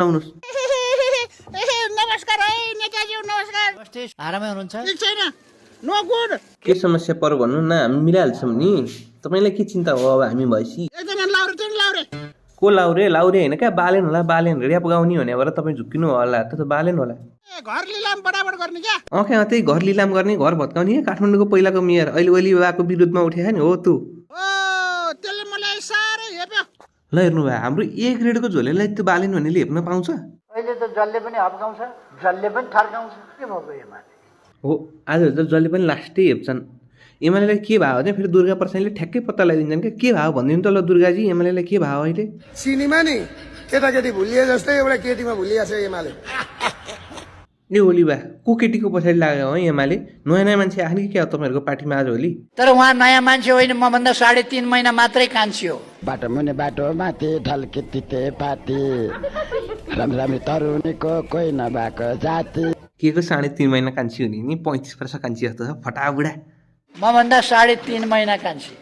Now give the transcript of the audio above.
आउनुहोस्। नमस्कार है नेताजी, नमस्कार। आरामै हुनुहुन्छ? ठीक छैन, नो गुड। के समस्या पर्यो भन्नु न, हामी मिलाइहाल्छौँ नि। तपाईँलाई के चिन्ता हो अब हामी भएपछि? एकजना लाउरे चाहिँ लाउरे। को लाउरे? लाउरे होइन क्या, बालेन होला। बालेन ऱ्याप गाउने भने भएर तपाईँ झुक्किनु होला त बालेन होला। ए घर लिलाम बराबर गर्ने क्या? क्या त्यही घर लिलाम गर्ने, घर भत्काउने। काठमाडौँको पहिलाको मेयर अहिले ओली बाबाको विरुद्धमा उठेको नि हो तँ। ओ त्यसले मलाई साह्रै हेप्यो। ल हेर्नु भयो, हाम्रो ए ग्रेडको झोलेलाई त्यो बालेन भन्नेले हेप्न पाउँछ? अहिले त जसले पनि हप्काउँछ, जसले पनि थर्काउँछ। के भयो एमाले? हो, आज त जसले पनि लास्टै हेप्छन्। एमालेलाई के भयो भने फेरि दुर्गा प्रसादले ठ्याक्कै पत्ता लगाइदिन्छन् क्या। के भयो भनिदिनु त ल दुर्गाजी, एमालेलाई के भयो अहिले? सिनेमा नि केटाकेटी भुलिए जस्तै एउटा केटीमा भुलिएको छ एमाले। ए ओली बा, को केटीको पछाडि लाग्यो है एमाले? नयाँ नयाँ मान्छे आख्ने कि क्या हो तपाईँहरूको पार्टीमा आज भोलि? तर उहाँ नयाँ मान्छे होइन, मभन्दा 3.5 महिना मात्रै कान्छी हो। बाटो मुनि बाटो माथि ढल्के तिते पाती राम्रामी तरुनीको कोही नभएको जाति। के को 3.5 महिना कान्छी हुने नि? 35 वर्ष कान्छी जस्तो छ फटा बुढा। मभन्दा 3.5 महिना कान्छी।